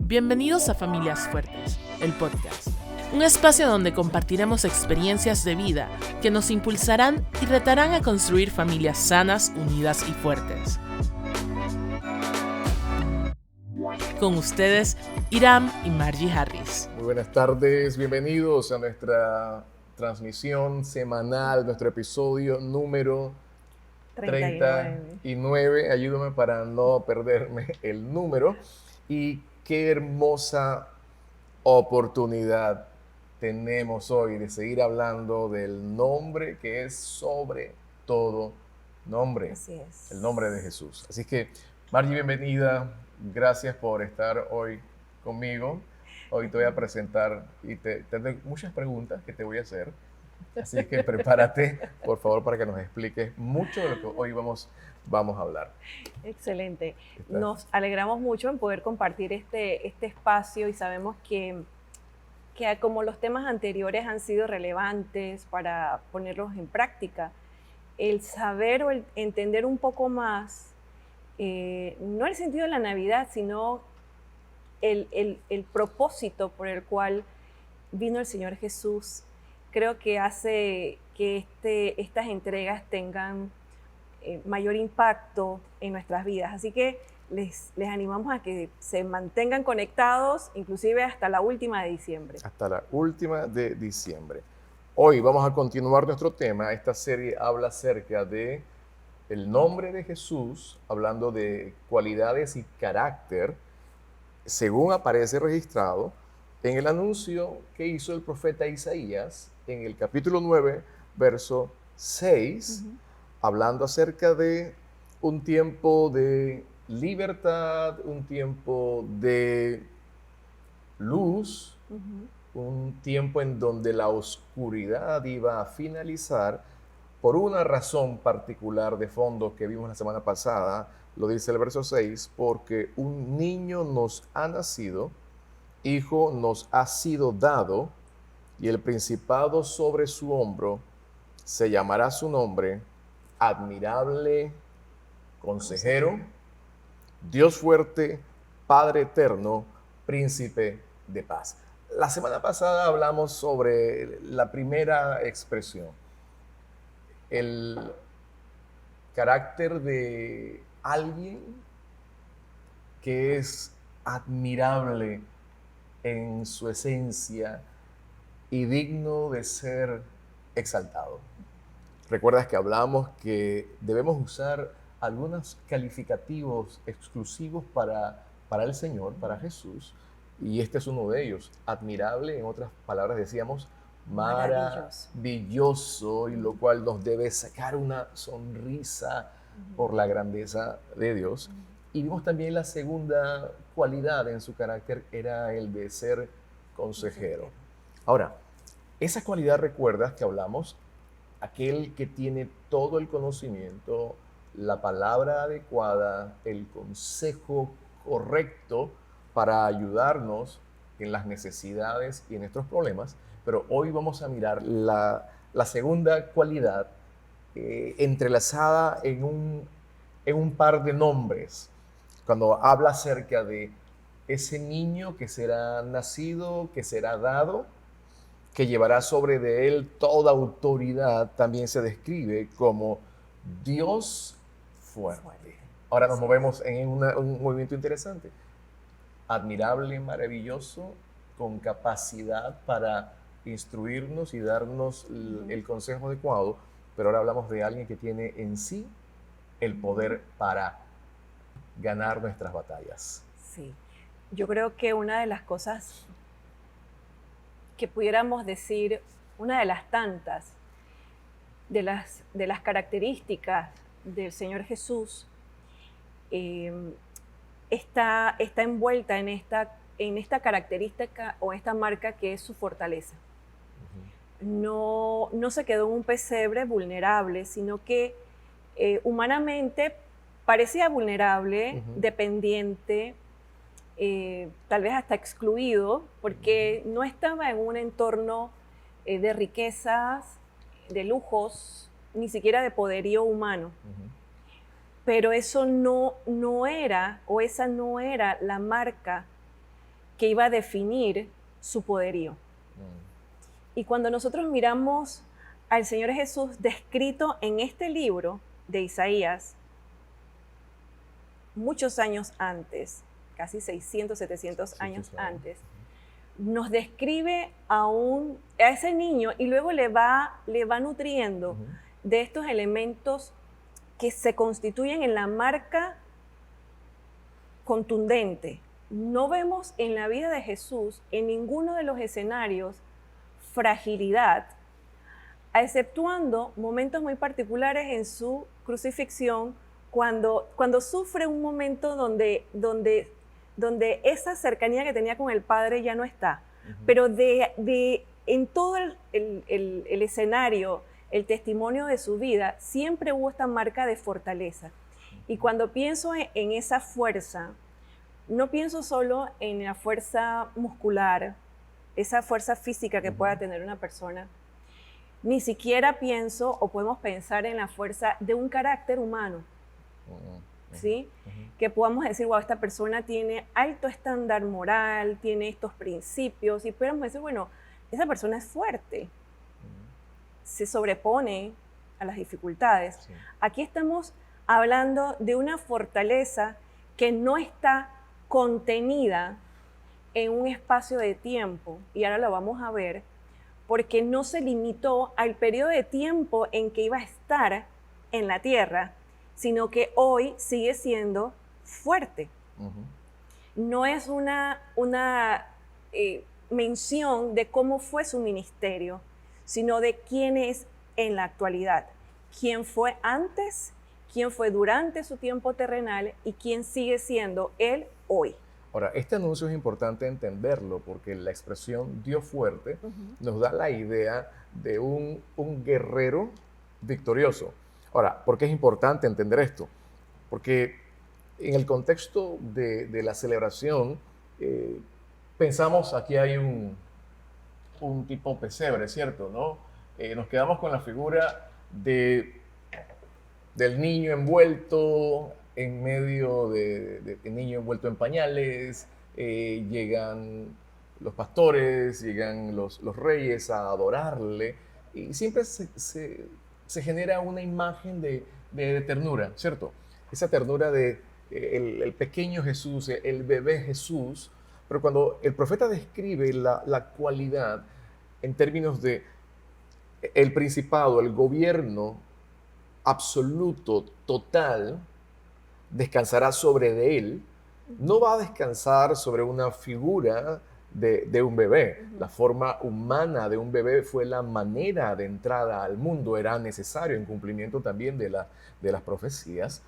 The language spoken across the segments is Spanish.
Bienvenidos a Familias Fuertes, el podcast. Un espacio donde compartiremos experiencias de vida que nos impulsarán y retarán a construir familias sanas, unidas y fuertes. Con ustedes, Iram y Margie Harris. Muy buenas tardes, bienvenidos a nuestra transmisión semanal, nuestro episodio número 39. Ayúdame para no perderme el número. Y qué hermosa oportunidad tenemos hoy de seguir hablando del nombre que es sobre todo nombre. Así es. El nombre de Jesús. Así que, Margie, bienvenida. Gracias por estar hoy conmigo. Hoy te voy a presentar y tengo muchas preguntas que te voy a hacer. Así que prepárate, por favor, para que nos expliques mucho de lo que hoy vamos a hablar. Excelente. Nos alegramos mucho en poder compartir este espacio y sabemos que como los temas anteriores han sido relevantes para ponerlos en práctica, el saber o el entender un poco más, no el sentido de la Navidad, sino el propósito por el cual vino el Señor Jesús, creo que hace que estas entregas tengan mayor impacto en nuestras vidas. Así que les animamos a que se mantengan conectados, inclusive hasta la última de diciembre. Hasta la última de diciembre. Hoy vamos a continuar nuestro tema. Esta serie habla acerca de el nombre de Jesús, hablando de cualidades y carácter, según aparece registrado en el anuncio que hizo el profeta Isaías en el capítulo 9, verso 6, hablando acerca de un tiempo de libertad, un tiempo de luz, un tiempo en donde la oscuridad iba a finalizar por una razón particular de fondo que vimos la semana pasada, lo dice el verso 6, porque un niño nos ha nacido, hijo nos ha sido dado, y el principado sobre su hombro, se llamará su nombre, admirable, consejero, Dios fuerte, Padre eterno, príncipe de paz. La semana pasada hablamos sobre la primera expresión, el carácter de alguien que es admirable en su esencia y digno de ser exaltado. Recuerdas que hablamos que debemos usar algunos calificativos exclusivos para el Señor, para Jesús, y este es uno de ellos. Admirable, en otras palabras decíamos, maravilloso, y lo cual nos debe sacar una sonrisa por la grandeza de Dios. Y vimos también la segunda cualidad en su carácter, era el de ser consejero. Ahora, esa cualidad, recuerdas que hablamos, aquel que tiene todo el conocimiento, la palabra adecuada, el consejo correcto para ayudarnos en las necesidades y en nuestros problemas. Pero hoy vamos a mirar la segunda cualidad entrelazada en un par de nombres, cuando habla acerca de ese niño que será nacido, que será dado, que llevará sobre de él toda autoridad, también se describe como Dios fuerte. Ahora nos movemos en un movimiento interesante. Admirable, maravilloso, con capacidad para instruirnos y darnos el consejo adecuado, pero ahora hablamos de alguien que tiene en sí el poder para ganar nuestras batallas. Sí, yo creo que una de las cosas que pudiéramos decir, una de las tantas, de las características del Señor Jesús, está envuelta en esta característica o esta marca que es su fortaleza. No se quedó en un pesebre vulnerable, sino que humanamente parecía vulnerable, dependiente, tal vez hasta excluido, porque no estaba en un entorno de riquezas, de lujos, ni siquiera de poderío humano. Pero eso no era, o esa no era la marca que iba a definir su poderío. Y cuando nosotros miramos al Señor Jesús descrito en este libro de Isaías, muchos años antes, casi 600, 700 años antes, nos describe a ese niño y luego le va nutriendo de estos elementos que se constituyen en la marca contundente. No vemos en la vida de Jesús, en ninguno de los escenarios, fragilidad, exceptuando momentos muy particulares en su crucifixión, cuando sufre un momento donde esa cercanía que tenía con el Padre ya no está. Pero en todo el escenario, el testimonio de su vida, siempre hubo esta marca de fortaleza. Y cuando pienso en esa fuerza, no pienso solo en la fuerza muscular, esa fuerza física que pueda tener una persona, ni siquiera pienso o podemos pensar en la fuerza de un carácter humano, ¿sí? Que podamos decir, wow, esta persona tiene alto estándar moral, tiene estos principios, y podemos decir, bueno, esa persona es fuerte, se sobrepone a las dificultades. Sí. Aquí estamos hablando de una fortaleza que no está contenida en un espacio de tiempo, y ahora lo vamos a ver, porque no se limitó al periodo de tiempo en que iba a estar en la tierra, sino que hoy sigue siendo fuerte. No es una mención de cómo fue su ministerio, sino de quién es en la actualidad, quién fue antes, quién fue durante su tiempo terrenal y quién sigue siendo él hoy. Ahora, este anuncio es importante entenderlo porque la expresión Dios fuerte nos da la idea de un guerrero victorioso. Ahora, ¿por qué es importante entender esto? Porque en el contexto de la celebración, pensamos aquí hay un tipo pesebre, ¿cierto? ¿No? Nos quedamos con la figura del niño envuelto en medio del niño envuelto en pañales, llegan los pastores, llegan los reyes a adorarle, y siempre se genera una imagen de ternura, ¿cierto? Esa ternura de el pequeño Jesús, el bebé Jesús, pero cuando el profeta describe la cualidad en términos de el principado, el gobierno absoluto, total, descansará sobre de él, no va a descansar sobre una figura de un bebé. La forma humana de un bebé fue la manera de entrada al mundo, era necesario en cumplimiento también de las profecías,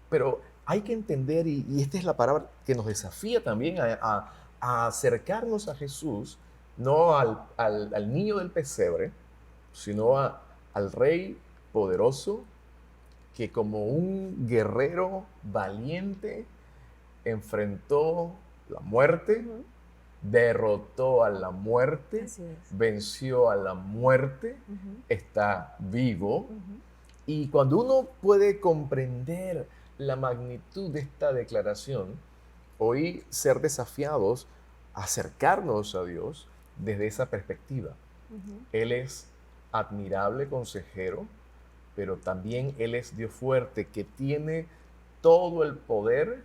pero hay que entender, y esta es la palabra que nos desafía también a acercarnos a Jesús, no al niño del pesebre, sino al Rey poderoso, que como un guerrero valiente enfrentó la muerte, derrotó a la muerte, venció a la muerte, está vivo. Y cuando uno puede comprender la magnitud de esta declaración, hoy ser desafiados a acercarnos a Dios desde esa perspectiva. Él es admirable consejero, pero también Él es Dios fuerte, que tiene todo el poder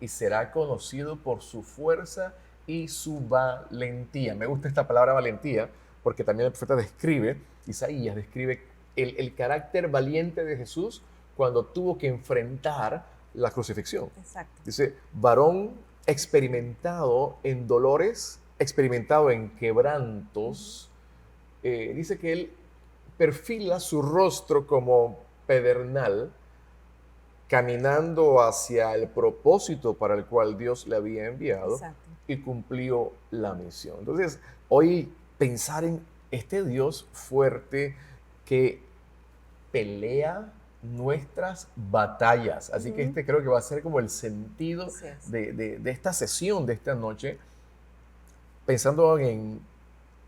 y será conocido por su fuerza y su valentía. Me gusta esta palabra valentía, porque también el profeta describe, Isaías describe el carácter valiente de Jesús cuando tuvo que enfrentar la crucifixión. Exacto. Dice, varón experimentado en dolores, experimentado en quebrantos. Dice que Él perfila su rostro como pedernal, caminando hacia el propósito para el cual Dios le había enviado. Exacto. Y cumplió la misión. Entonces, hoy pensar en este Dios fuerte que pelea nuestras batallas. Así que este creo que va a ser como el sentido de esta sesión de esta noche, pensando en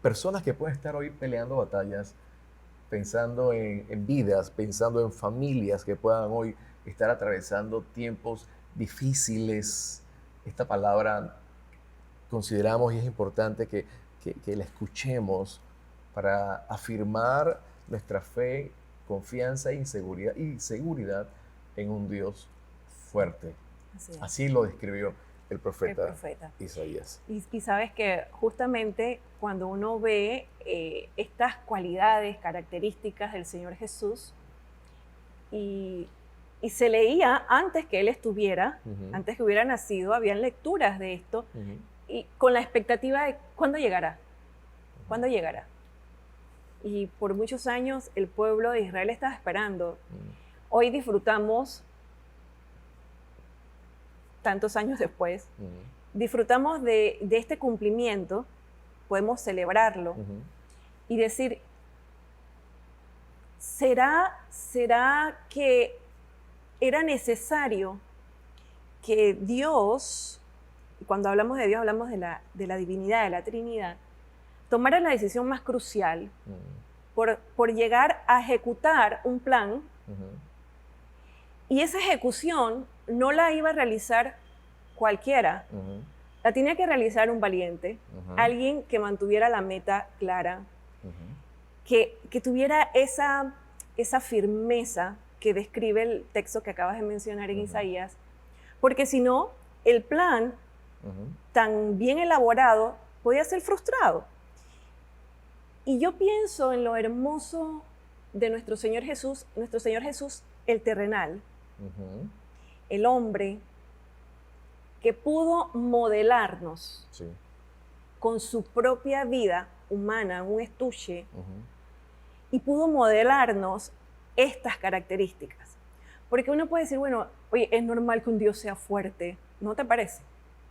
personas que pueden estar hoy peleando batallas, pensando en vidas, pensando en familias que puedan hoy estar atravesando tiempos difíciles. Esta palabra consideramos y es importante que la escuchemos para afirmar nuestra fe, confianza y seguridad en un Dios fuerte. Así lo describió el profeta Isaías. Y sabes que justamente cuando uno ve estas cualidades, características del Señor Jesús, y se leía antes que Él estuviera, antes que hubiera nacido, habían lecturas de esto, y con la expectativa de ¿cuándo llegará? ¿Cuándo llegará? Y por muchos años el pueblo de Israel estaba esperando. Hoy disfrutamos, tantos años después, disfrutamos de este cumplimiento, podemos celebrarlo y decir, ¿será que era necesario que Dios, y cuando hablamos de Dios hablamos de la divinidad, de la Trinidad, tomara la decisión más crucial por llegar a ejecutar un plan, y esa ejecución no la iba a realizar cualquiera, la tenía que realizar un valiente, alguien que mantuviera la meta clara, que tuviera esa firmeza que describe el texto que acabas de mencionar en Isaías, porque si no, el plan tan bien elaborado podía ser frustrado. Y yo pienso en lo hermoso de nuestro Señor Jesús, el terrenal, el hombre que pudo modelarnos con su propia vida humana, un estuche, y pudo modelarnos estas características. Porque uno puede decir, bueno, oye, es normal que un Dios sea fuerte, ¿no te parece?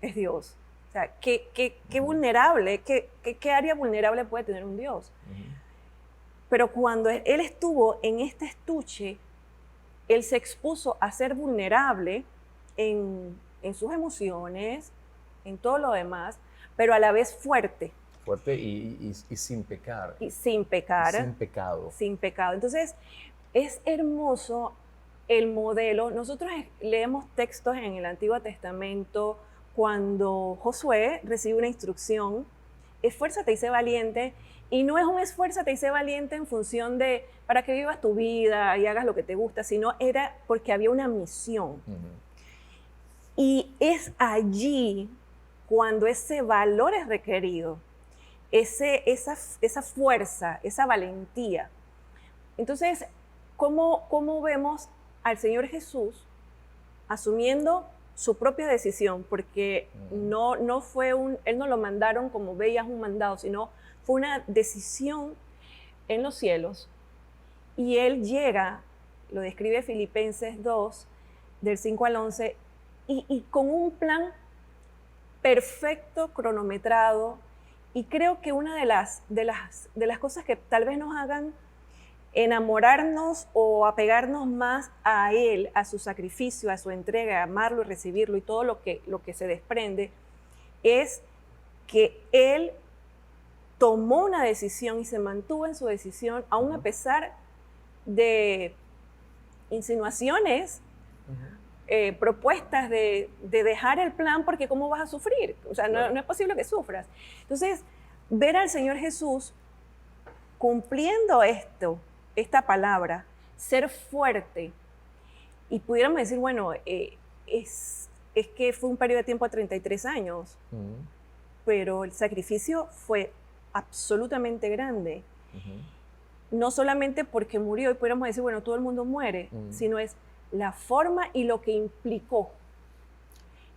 Es Dios. O sea, ¿qué vulnerable, qué área vulnerable puede tener un Dios? Pero cuando Él estuvo en este estuche, Él se expuso a ser vulnerable en sus emociones, en todo lo demás, pero a la vez fuerte. Fuerte y sin pecar. Y sin pecar. Sin pecado. Sin pecado. Entonces, es hermoso el modelo. Nosotros leemos textos en el Antiguo Testamento cuando Josué recibe una instrucción, esfuérzate y sé valiente, y no es un esfuérzate y sé valiente en función de para que vivas tu vida y hagas lo que te gusta, sino era porque había una misión. Y es allí cuando ese valor es requerido, esa fuerza, esa valentía. Entonces, ¿cómo vemos al Señor Jesús asumiendo su propia decisión? Porque no fue Él no lo mandaron como veías un mandado, sino fue una decisión en los cielos. Y Él llega, lo describe Filipenses 2, del 5 al 11, y con un plan perfecto, cronometrado. Y creo que una de las cosas que tal vez nos hagan enamorarnos o apegarnos más a Él, a su sacrificio, a su entrega, a amarlo y recibirlo y todo lo que se desprende, es que Él tomó una decisión y se mantuvo en su decisión, aún a pesar de insinuaciones, propuestas de dejar el plan, porque ¿cómo vas a sufrir? O sea, no es posible que sufras. Entonces, ver al Señor Jesús cumpliendo esta palabra, ser fuerte, y pudiéramos decir, bueno, es que fue un periodo de tiempo de 33 años, pero el sacrificio fue absolutamente grande. No solamente porque murió, y pudiéramos decir, bueno, todo el mundo muere, sino es la forma y lo que implicó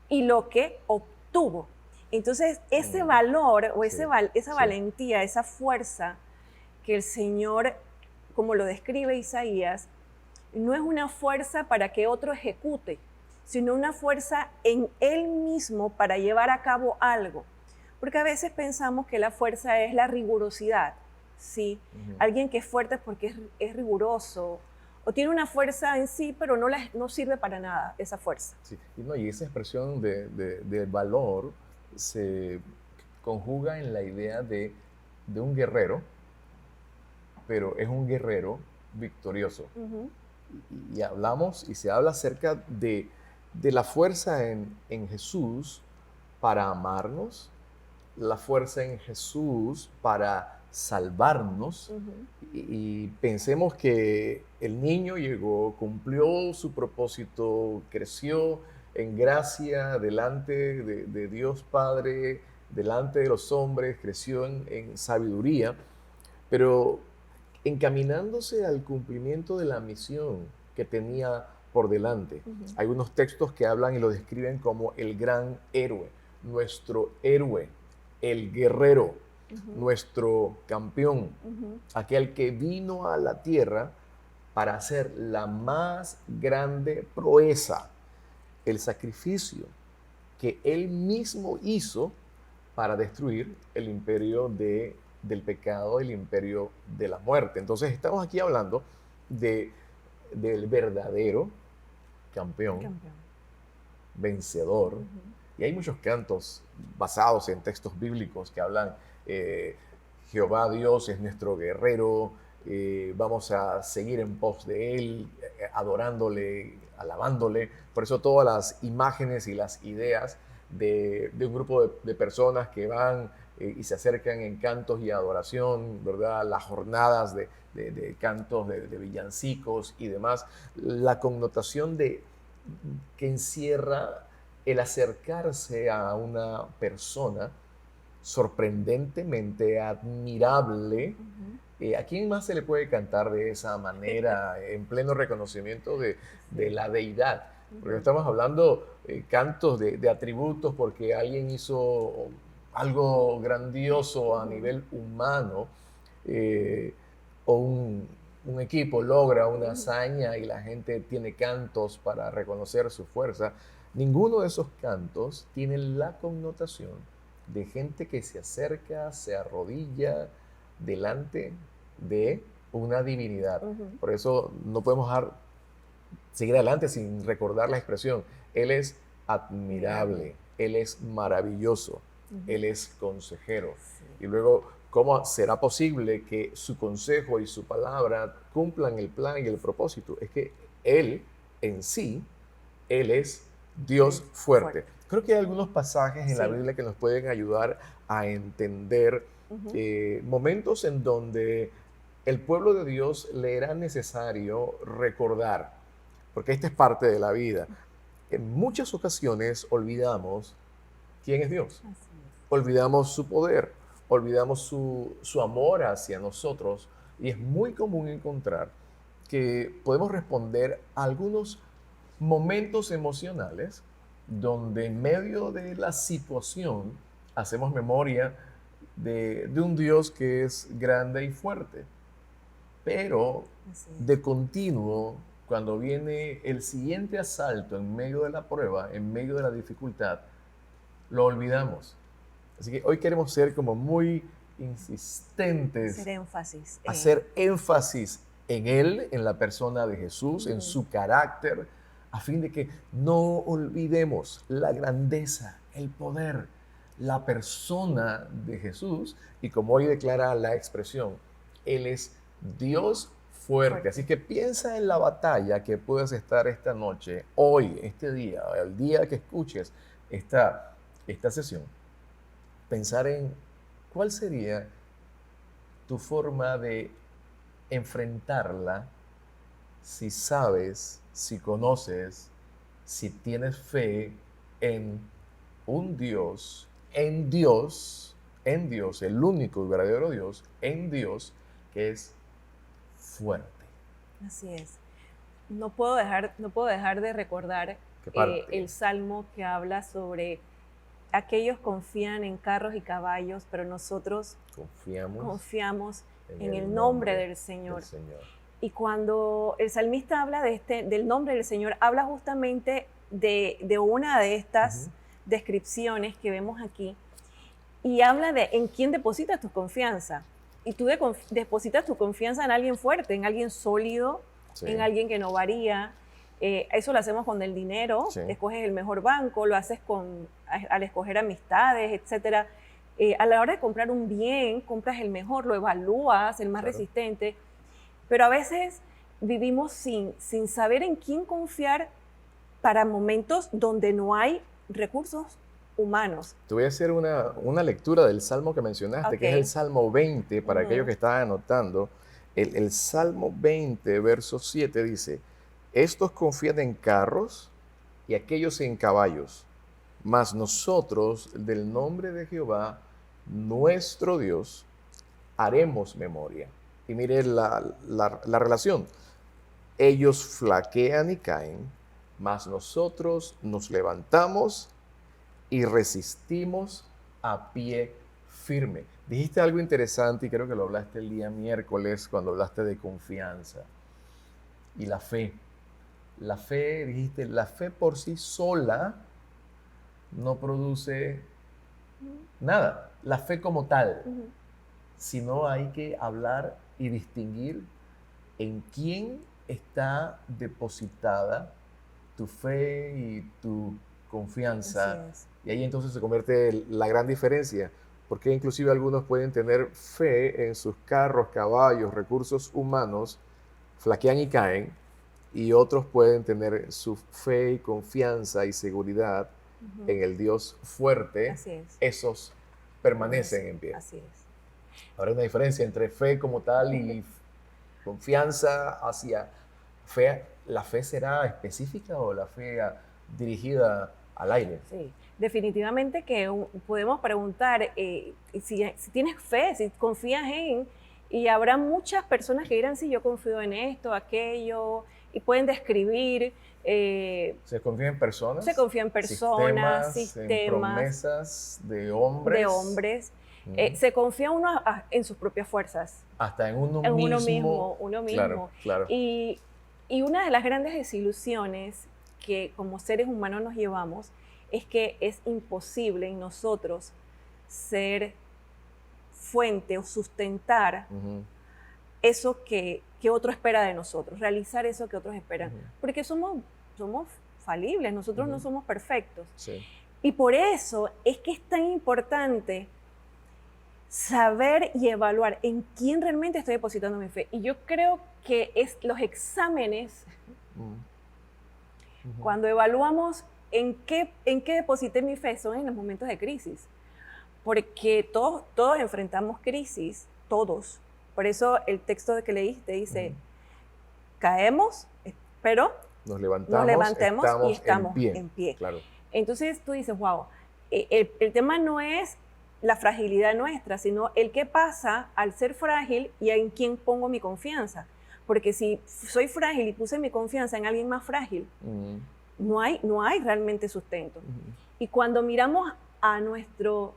y lo que obtuvo. Entonces, ese valor o esa valentía, esa fuerza que el Señor, como lo describe Isaías, no es una fuerza para que otro ejecute, sino una fuerza en Él mismo para llevar a cabo algo. Porque a veces pensamos que la fuerza es la rigurosidad, ¿sí? Alguien que es fuerte es porque es riguroso, o tiene una fuerza en sí, pero no sirve para nada esa fuerza. Sí. Y esa expresión de valor se conjuga en la idea de un guerrero, pero es un guerrero victorioso. Y hablamos y se habla acerca de la fuerza en Jesús para amarnos la fuerza en Jesús para salvarnos y pensemos que el niño llegó, cumplió su propósito, creció en gracia delante de Dios Padre, delante de los hombres, creció en sabiduría, pero encaminándose al cumplimiento de la misión que tenía por delante. Hay unos textos que hablan y lo describen como el gran héroe, nuestro héroe, el guerrero, nuestro campeón, aquel que vino a la tierra para hacer la más grande proeza, el sacrificio que él mismo hizo para destruir el imperio del pecado, el imperio de la muerte. Entonces estamos aquí hablando del verdadero campeón. Vencedor. Y hay muchos cantos basados en textos bíblicos que hablan, Jehová Dios es nuestro guerrero, vamos a seguir en pos de Él, adorándole, alabándole. Por eso todas las imágenes y las ideas de un grupo de personas que van y se acercan en cantos y adoración, ¿verdad? Las jornadas de cantos, de villancicos y demás, la connotación que encierra el acercarse a una persona sorprendentemente admirable. ¿A quién más se le puede cantar de esa manera, en pleno reconocimiento de la deidad? Porque estamos hablando cantos de atributos porque alguien hizo algo grandioso a nivel humano, o un equipo logra una hazaña y la gente tiene cantos para reconocer su fuerza. Ninguno de esos cantos tiene la connotación de gente que se acerca, se arrodilla delante de una divinidad. Por eso no podemos seguir adelante sin recordar la expresión. Él es admirable, Él es maravilloso, Él es consejero. Y luego, ¿cómo será posible que su consejo y su palabra cumplan el plan y el propósito? Es que Él en sí, Él es Dios fuerte. Creo que hay algunos pasajes en la Biblia que nos pueden ayudar a entender momentos en donde el pueblo de Dios le era necesario recordar, porque esta es parte de la vida. En muchas ocasiones olvidamos quién es Dios, olvidamos su poder, olvidamos su amor hacia nosotros, y es muy común encontrar que podemos responder a algunos momentos emocionales donde en medio de la situación hacemos memoria de un Dios que es grande y fuerte, pero de continuo, cuando viene el siguiente asalto en medio de la prueba, en medio de la dificultad, lo olvidamos. Así que hoy queremos ser como muy insistentes, hacer énfasis en Él, en la persona de Jesús, en su carácter, a fin de que no olvidemos la grandeza, el poder, la persona de Jesús, y como hoy declara la expresión, Él es Dios fuerte. Así que piensa en la batalla que puedes estar esta noche, hoy, este día, el día que escuches esta sesión. Pensar en cuál sería tu forma de enfrentarla, si sabes, si conoces, si tienes fe en un Dios, en Dios, el único y verdadero Dios, en Dios, que es fuerte. Así es. No puedo dejar de recordar el salmo que habla sobre aquellos confían en carros y caballos, pero nosotros confiamos en el nombre del Señor. Y cuando el salmista habla del nombre del Señor, habla justamente de una de estas descripciones que vemos aquí, y habla de en quién depositas tu confianza. Y tú depositas tu confianza en alguien fuerte, en alguien sólido, en alguien que no varía. Eso lo hacemos con el dinero, escoges el mejor banco, lo haces al escoger amistades, etc. A la hora de comprar un bien, compras el mejor, lo evalúas, el más resistente. Pero a veces vivimos sin saber en quién confiar para momentos donde no hay recursos humanos. Te voy a hacer una lectura del Salmo que mencionaste, que es el Salmo 20, para aquellos que estaban anotando. El Salmo 20, verso 7 dice, estos confían en carros y aquellos en caballos, mas nosotros del nombre de Jehová, nuestro Dios, haremos memoria. Y mire la relación. Ellos flaquean y caen, mas nosotros nos levantamos y resistimos a pie firme. Dijiste algo interesante y creo que lo hablaste el día miércoles cuando hablaste de confianza y la fe. La fe, dijiste, la fe por sí sola no produce nada. La fe como tal, sino hay que hablar y distinguir en quién está depositada tu fe y tu confianza. Y ahí entonces se convierte la gran diferencia, porque inclusive algunos pueden tener fe en sus carros, caballos, recursos humanos, flaquean y caen, y otros pueden tener su fe y confianza y seguridad en el Dios fuerte. Así es. Esos permanecen en pie. Así es. Ahora hay una diferencia entre fe como tal y confianza hacia fe. ¿La fe será específica o la fe dirigida al aire? Sí, definitivamente que podemos preguntar si tienes fe, si confías en, y habrá muchas personas que dirán, sí, yo confío en esto, aquello, y pueden describir. ¿Se confía en personas? Se confía en personas, sistemas, en promesas de hombres. Se confía uno en sus propias fuerzas. Hasta en uno mismo. Claro. Y una de las grandes desilusiones que como seres humanos nos llevamos es que es imposible en nosotros ser fuente o sustentar eso que otro espera de nosotros, realizar eso que otros esperan, porque somos falibles, nosotros no somos perfectos. Sí. Y por eso es que es tan importante saber y evaluar en quién realmente estoy depositando mi fe. Y yo creo que los exámenes, cuando evaluamos en qué deposité mi fe, son en los momentos de crisis. Porque todos enfrentamos crisis, todos. Por eso el texto que leíste dice, caemos, pero nos levantemos y estamos en pie. Claro. Entonces tú dices, wow, el tema no es la fragilidad nuestra, sino el qué pasa al ser frágil y en quién pongo mi confianza. Porque si soy frágil y puse mi confianza en alguien más frágil, no hay realmente sustento. Y cuando miramos a nuestro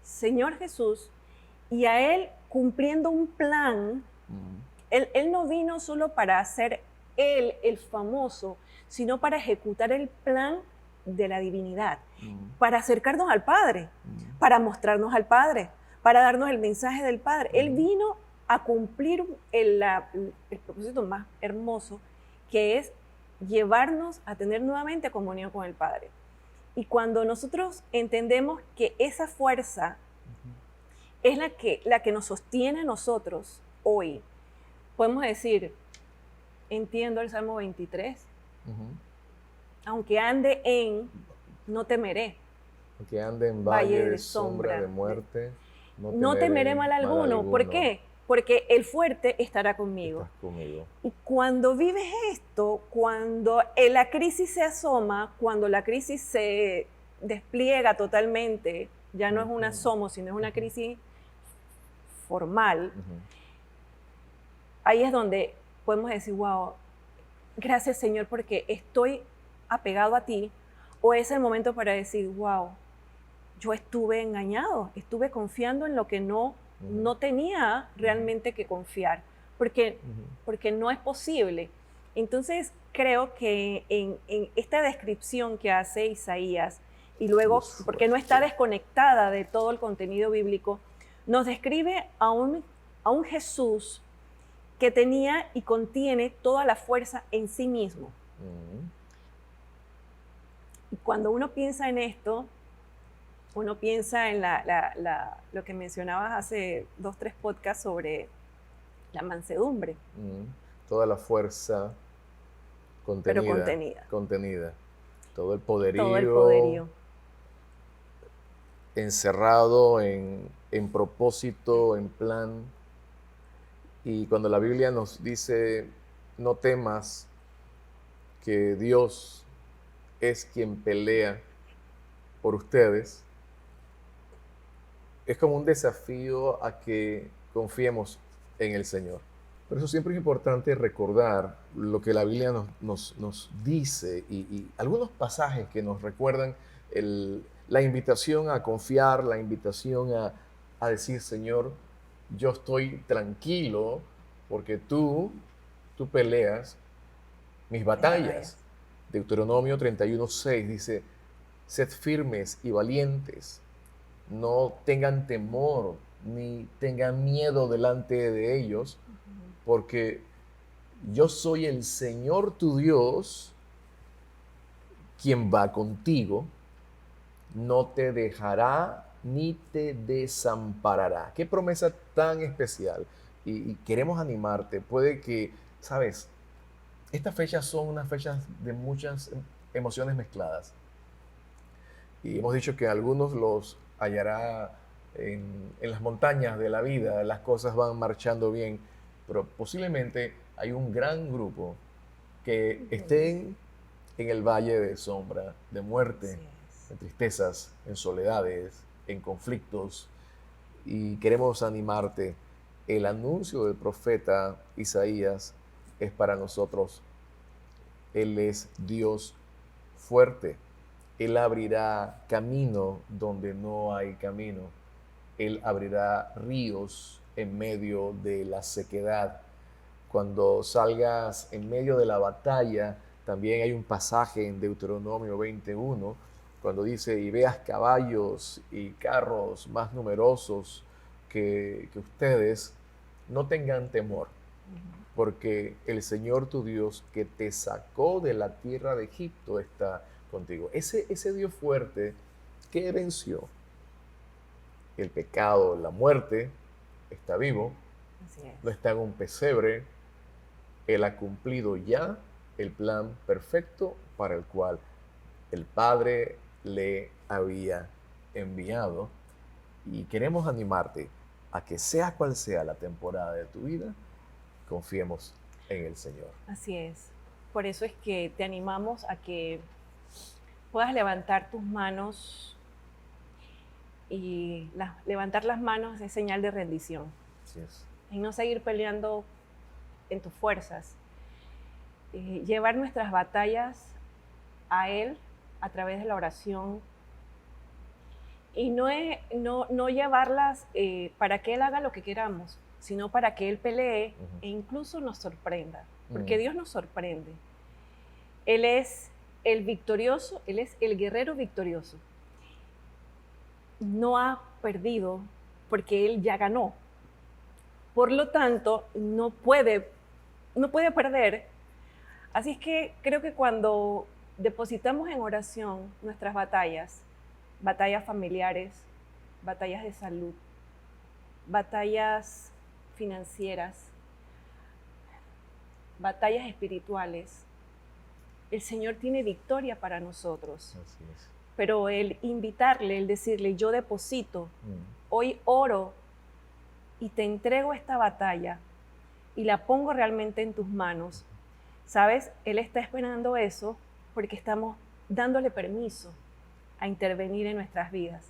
Señor Jesús y a Él cumpliendo un plan, él no vino solo para ser Él el famoso, sino para ejecutar el plan de la divinidad, para acercarnos al Padre, para mostrarnos al Padre, para darnos el mensaje del Padre. Él vino a cumplir el propósito más hermoso, que es llevarnos a tener nuevamente comunión con el Padre. Y cuando nosotros entendemos que esa fuerza es la que nos sostiene a nosotros hoy, podemos decir, entiendo el Salmo 23, aunque ande no temeré. Aunque ande en valle de sombra de muerte, no temeré mal alguno. ¿Por qué? Porque el fuerte estará conmigo. Estás conmigo. Y cuando vives esto, cuando la crisis se asoma, cuando la crisis se despliega totalmente, ya no es un asomo, sino es una crisis formal, ahí es donde podemos decir, wow, gracias Señor porque estoy apegado a ti, o es el momento para decir, wow, yo estuve engañado, estuve confiando en lo que no tenía realmente que confiar, porque no es posible. Entonces creo que en esta descripción que hace Isaías, y luego, porque no está desconectada de todo el contenido bíblico, nos describe a un Jesús que tenía y contiene toda la fuerza en sí mismo. Y cuando uno piensa en esto, uno piensa en lo que mencionabas hace 2-3 podcasts sobre la mansedumbre. Toda la fuerza contenida. Pero contenida. Todo el poderío. encerrado en propósito, en plan. Y cuando la Biblia nos dice, no temas, que Dios es quien pelea por ustedes, es como un desafío a que confiemos en el Señor. Por eso siempre es importante recordar lo que la Biblia nos dice y algunos pasajes que nos recuerdan la invitación a confiar, la invitación a decir, Señor, yo estoy tranquilo porque tú peleas mis batallas. Deuteronomio 31:6 dice, sed firmes y valientes, no tengan temor ni tengan miedo delante de ellos, porque yo soy el Señor tu Dios, quien va contigo, no te dejará ni te desamparará. Qué promesa tan especial. Y queremos animarte. Puede que, sabes, estas fechas son unas fechas de muchas emociones mezcladas. Y hemos dicho que algunos los hallará en las montañas de la vida, las cosas van marchando bien, pero posiblemente hay un gran grupo que estén en el valle de sombra, de muerte, en tristezas, en soledades, en conflictos. Y queremos animarte. El anuncio del profeta Isaías es para nosotros. Él es Dios fuerte. Él abrirá camino donde no hay camino. Él abrirá ríos en medio de la sequedad. Cuando salgas en medio de la batalla, también hay un pasaje en Deuteronomio 21, cuando dice, y veas caballos y carros más numerosos que ustedes, no tengan temor, porque el Señor tu Dios que te sacó de la tierra de Egipto está contigo. Ese Dios fuerte que venció el pecado, la muerte, está vivo, no está en un pesebre. Él ha cumplido ya el plan perfecto para el cual el Padre le había enviado. Y queremos animarte a que sea cual sea la temporada de tu vida, confiemos en el Señor. Así es. Por eso es que te animamos a que puedas levantar tus manos, y levantar las manos es señal de rendición. Así es. Y no seguir peleando en tus fuerzas. Llevar nuestras batallas a Él a través de la oración. Y no llevarlas para que Él haga lo que queramos, sino para que Él pelee e incluso nos sorprenda. Porque Dios nos sorprende. Él es el victorioso, Él es el guerrero victorioso. No ha perdido porque Él ya ganó. Por lo tanto, no puede perder. Así es que creo que cuando depositamos en oración nuestras batallas familiares, batallas de salud, batallas financieras, batallas espirituales, el Señor tiene victoria para nosotros. Así es. Pero el invitarle, el decirle, yo deposito, hoy oro y te entrego esta batalla y la pongo realmente en tus manos. ¿Sabes? Él está esperando eso porque estamos dándole permiso a intervenir en nuestras vidas.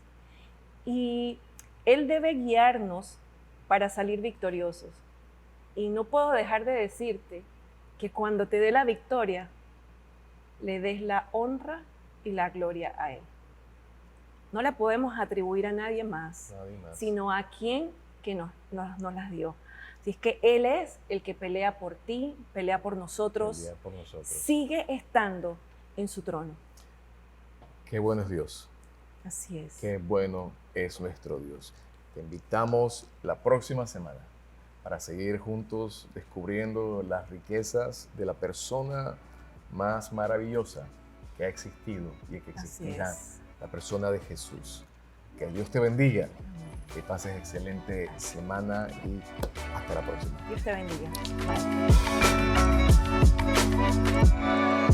Y Él debe guiarnos para salir victoriosos. Y no puedo dejar de decirte que cuando te dé la victoria, le des la honra y la gloria a Él. No la podemos atribuir a nadie más. Sino a quien que nos las dio. Así es que Él es el que pelea por ti, pelea por nosotros. Sigue estando en su trono. Qué bueno es Dios. Así es. Qué bueno es nuestro Dios. Te invitamos la próxima semana para seguir juntos descubriendo las riquezas de la persona más maravillosa que ha existido y que existirá, la persona de Jesús. Que Dios te bendiga, que pases excelente semana y hasta la próxima. Dios te bendiga. Bye.